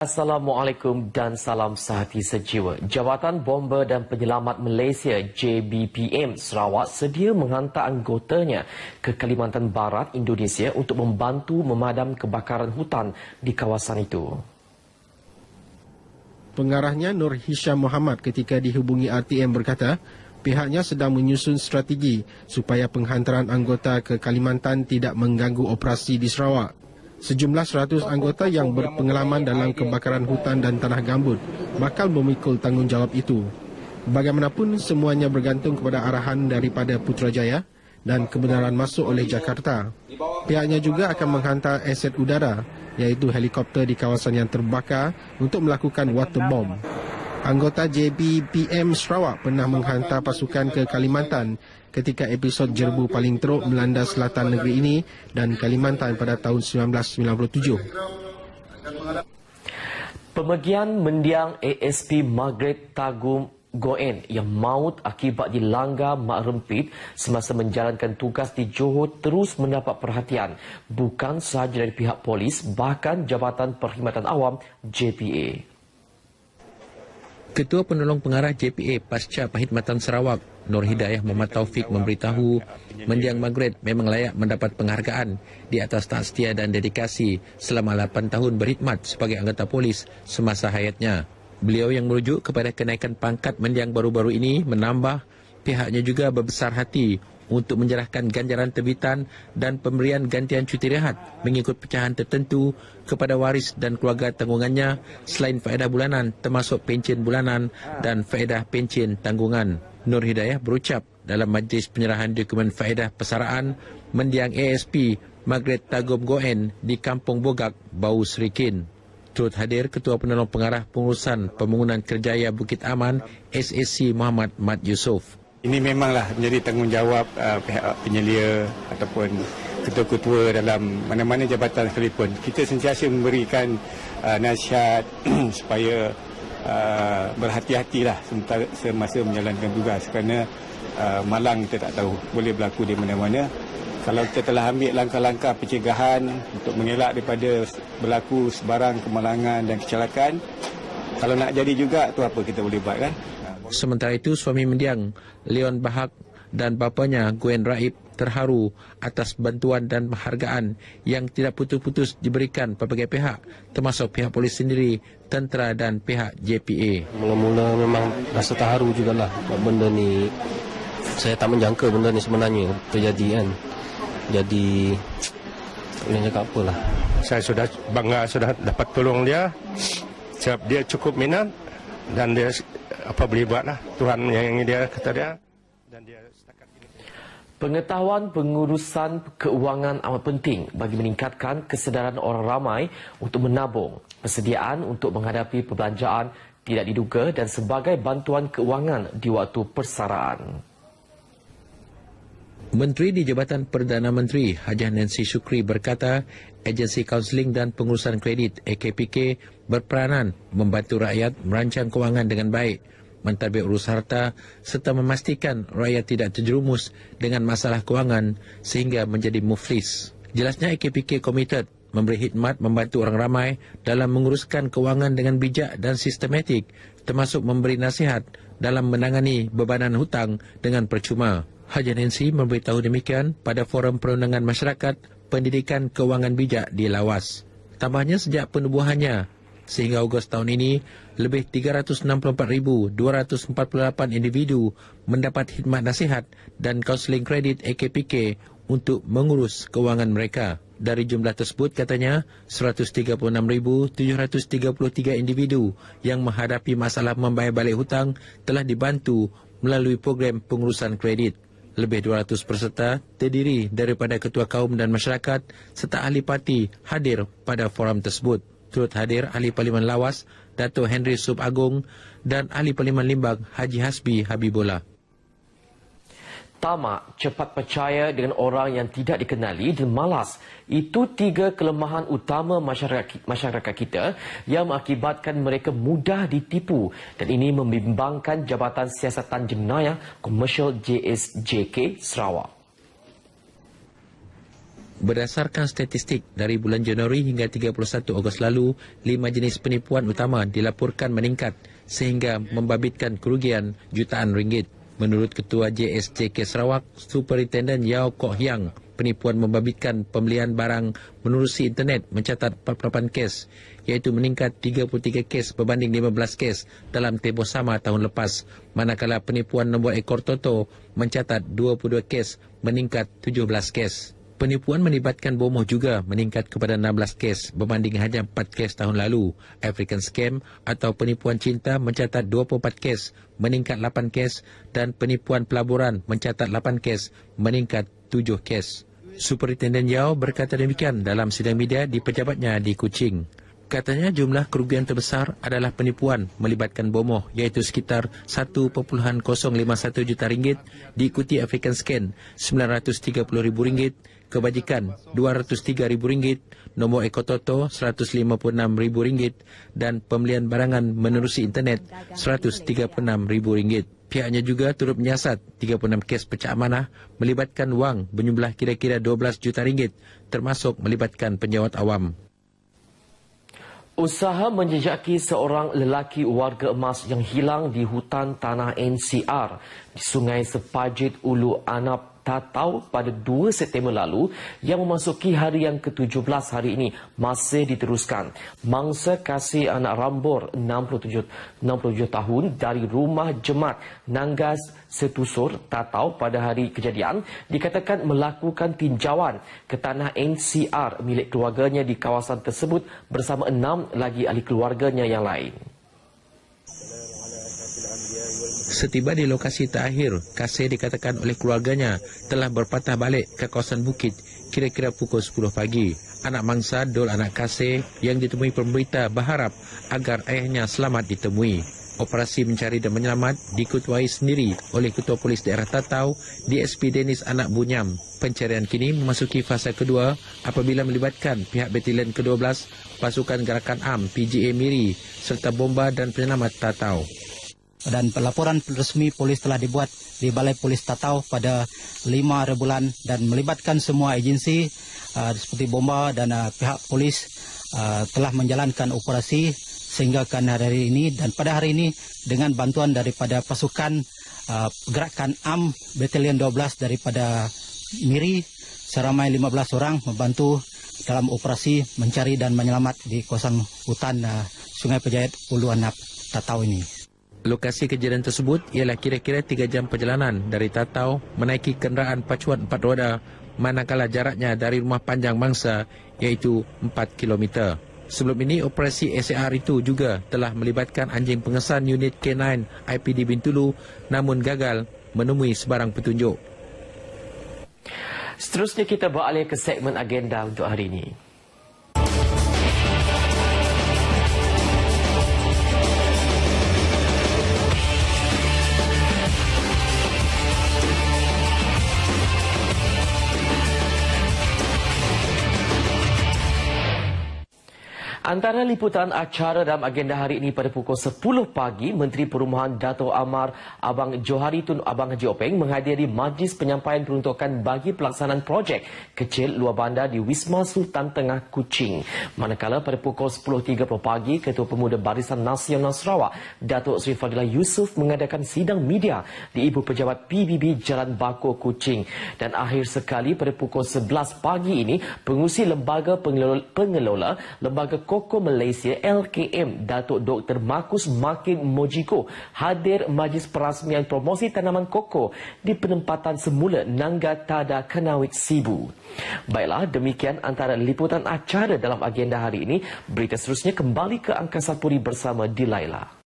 Assalamualaikum dan salam sehati sejiwa. Jabatan Bomber dan Penyelamat Malaysia JBPM Sarawak sedia menghantar anggotanya ke Kalimantan Barat, Indonesia untuk membantu memadam kebakaran hutan di kawasan itu. Pengarahnya Nur Hisham Muhammad ketika dihubungi RTM berkata, pihaknya sedang menyusun strategi supaya penghantaran anggota ke Kalimantan tidak mengganggu operasi di Sarawak. Sejumlah 100 anggota yang berpengalaman dalam kebakaran hutan dan tanah gambut bakal memikul tanggungjawab itu. Bagaimanapun, semuanya bergantung kepada arahan daripada Putrajaya dan kebenaran masuk oleh Jakarta. Pihaknya juga akan menghantar aset udara, iaitu helikopter di kawasan yang terbakar untuk melakukan waterbomb. Anggota JBPM Sarawak pernah menghantar pasukan ke Kalimantan ketika episod jerbu paling teruk melanda selatan negeri ini dan Kalimantan pada tahun 1997. Pemergian mendiang ASP Margaret Tagum Goen yang maut akibat dilanggar mak rempit semasa menjalankan tugas di Johor terus mendapat perhatian bukan sahaja dari pihak polis, bahkan Jabatan Perkhidmatan Awam JPA. Ketua Penolong Pengarah JPA Pasca Perkhidmatan Sarawak, Nur Hidayah Muhammad Taufik memberitahu mendiang Margaret memang layak mendapat penghargaan di atas tak setia dan dedikasi selama 8 tahun berkhidmat sebagai anggota polis semasa hayatnya. Beliau yang merujuk kepada kenaikan pangkat mendiang baru-baru ini menambah pihaknya juga berbesar hati untuk menyerahkan ganjaran terbitan dan pemberian gantian cuti rehat mengikut pecahan tertentu kepada waris dan keluarga tanggungannya selain faedah bulanan termasuk pencen bulanan dan faedah pencen tanggungan. Nur Hidayah berucap dalam majlis penyerahan dokumen faedah persaraan mendiang ASP Margaret Tagum Goen di Kampung Bogak, Bau Serikin. Turut hadir Ketua Penolong Pengarah Pengurusan Pembangunan Kerjaya Bukit Aman SAC Muhammad Mat Yusof. Ini memanglah menjadi tanggungjawab pihak penyelia ataupun ketua-ketua dalam mana-mana jabatan sekalipun. Kita sentiasa memberikan nasihat supaya berhati-hatilah semasa menjalankan tugas kerana malang kita tak tahu, boleh berlaku di mana-mana. Kalau kita telah ambil langkah-langkah pencegahan untuk mengelak daripada berlaku sebarang kemalangan dan kecelakaan, kalau nak jadi juga tu apa kita boleh buat kan? Sementara itu, suami mendiang Leon Bahak dan bapanya Gwen Raib terharu atas bantuan dan penghargaan yang tidak putus-putus diberikan pelbagai pihak, termasuk pihak polis sendiri, tentera dan pihak JPA. Mula-mula memang rasa terharu jugalah benda ni. Saya tak menjangka benda ni sebenarnya terjadi kan. Jadi, tak boleh cakap apalah. Saya sudah bangga sudah dapat tolong dia. Sebab dia cukup minat dan dia apa boleh buatlah Tuhan yang dia kata dia dan dia setakat ini. Pengetahuan pengurusan keuangan amat penting bagi meningkatkan kesedaran orang ramai untuk menabung, persediaan untuk menghadapi perbelanjaan tidak diduga dan sebagai bantuan keuangan di waktu persaraan. Menteri di Jabatan Perdana Menteri Hajah Nancy Shukri berkata, Agensi Kaunseling dan Pengurusan Kredit AKPK berperanan membantu rakyat merancang kewangan dengan baik, mentadbir urus harta serta memastikan rakyat tidak terjerumus dengan masalah kewangan sehingga menjadi muflis. Jelasnya AKPK komited memberi khidmat membantu orang ramai dalam menguruskan kewangan dengan bijak dan sistematik, termasuk memberi nasihat dalam menangani bebanan hutang dengan percuma. Haji Nancy memberitahu demikian pada Forum Perundangan Masyarakat Pendidikan Kewangan Bijak di Lawas. Tambahnya sejak penubuhannya sehingga Ogos tahun ini, lebih 364,248 individu mendapat khidmat nasihat dan kaunseling kredit AKPK untuk mengurus kewangan mereka. Dari jumlah tersebut, katanya, 136,733 individu yang menghadapi masalah membayar balik hutang telah dibantu melalui program pengurusan kredit. Lebih 200 peserta terdiri daripada ketua kaum dan masyarakat serta ahli parti hadir pada forum tersebut. Turut hadir Ahli Parlimen Lawas, Dato' Henry Sub Agong dan Ahli Parlimen Limbang Haji Hasbi Habibullah. Tamak, cepat percaya dengan orang yang tidak dikenali dan malas. Itu 3 kelemahan utama masyarakat kita yang mengakibatkan mereka mudah ditipu dan ini membimbangkan Jabatan Siasatan Jenayah Komersial JSJK Sarawak. Berdasarkan statistik dari bulan Januari hingga 31 Ogos lalu, 5 jenis penipuan utama dilaporkan meningkat sehingga membabitkan kerugian jutaan ringgit. Menurut Ketua JSJK Sarawak, Superintendent Yao Kok Hiang, penipuan membabitkan pembelian barang menerusi internet mencatat 48 kes, iaitu meningkat 33 kes berbanding 15 kes dalam tempoh sama tahun lepas, manakala penipuan nombor ekor toto mencatat 22 kes meningkat 17 kes. Penipuan melibatkan bomoh juga meningkat kepada 16 kes berbanding hanya 4 kes tahun lalu. African scam atau penipuan cinta mencatat 24 kes meningkat 8 kes dan penipuan pelaburan mencatat 8 kes meningkat 7 kes. Superintendent Yao berkata demikian dalam sidang media di pejabatnya di Kuching. Katanya jumlah kerugian terbesar adalah penipuan melibatkan bomoh iaitu sekitar 1.051 juta ringgit, diikuti African scam RM930,000, kebajikan RM203,000, nombor ekototo RM156,000 dan pembelian barangan menerusi internet RM136,000. Pihaknya juga turut menyiasat 36 kes pecah amanah melibatkan wang berjumlah kira-kira 12 juta ringgit termasuk melibatkan penjawat awam. Usaha menjejaki seorang lelaki warga emas yang hilang di hutan tanah NCR di Sungai Sepajit Ulu Anap Tatau pada 2 September lalu yang memasuki hari yang ke-17 hari ini masih diteruskan. Mangsa kasih anak rambur 67 tahun dari rumah jemaat Nanggas Setusur Tatau pada hari kejadian dikatakan melakukan tinjauan ke tanah NCR milik keluarganya di kawasan tersebut bersama 6 lagi ahli keluarganya yang lain. Setiba di lokasi terakhir, Kasih dikatakan oleh keluarganya telah berpatah balik ke kawasan bukit kira-kira pukul 10 pagi. Anak mangsa Dol anak Kasih yang ditemui pemberita berharap agar ayahnya selamat ditemui. Operasi mencari dan menyelamat diketuai sendiri oleh Ketua Polis Daerah Tatau, DSP Dennis Anak Bunyam. Pencarian kini memasuki fasa kedua apabila melibatkan pihak Batalion ke-12, Pasukan Gerakan Am PGA Miri serta bomba dan penyelamat Tatau. Dan laporan resmi polis telah dibuat di Balai Polis Tatau pada 5 bulan dan melibatkan semua agensi seperti bomba dan pihak polis telah menjalankan operasi sehingga kan hari ini dan pada hari ini dengan bantuan daripada pasukan Gerakan Am Batalion 12 daripada Miri seramai 15 orang membantu dalam operasi mencari dan menyelamat di kawasan hutan Sungai Pejayat Ulu Anap Tatau ini. Lokasi kejadian tersebut ialah kira-kira 3 jam perjalanan dari Tatau menaiki kenderaan pacuan 4 roda manakala jaraknya dari rumah panjang mangsa iaitu 4 km. Sebelum ini operasi SAR itu juga telah melibatkan anjing pengesan unit K9 IPD Bintulu namun gagal menemui sebarang petunjuk. Seterusnya kita beralih ke segmen agenda untuk hari ini. Antara liputan acara dalam agenda hari ini pada pukul 10 pagi, Menteri Perumahan Dato' Amar Abang Johari Tun Abang Haji Openg menghadiri majlis penyampaian peruntukan bagi pelaksanaan projek kecil luar bandar di Wisma Sultan Tengah Kuching. Manakala pada pukul 10.30 pagi, Ketua Pemuda Barisan Nasional Sarawak, Datuk Seri Fadilah Yusof mengadakan sidang media di Ibu Pejabat PBB Jalan Bakor Kuching. Dan akhir sekali pada pukul 11 pagi ini, pengurusi Lembaga Pengelola Lembaga Koko Malaysia LKM Datuk Dr. Markus Makin Mojiko hadir majlis perasmian promosi tanaman koko di penempatan semula Nangga Tada Kanawit Sibu. Baiklah, demikian antara liputan acara dalam agenda hari ini. Berita seterusnya kembali ke Angkasa Puri bersama Dilaila.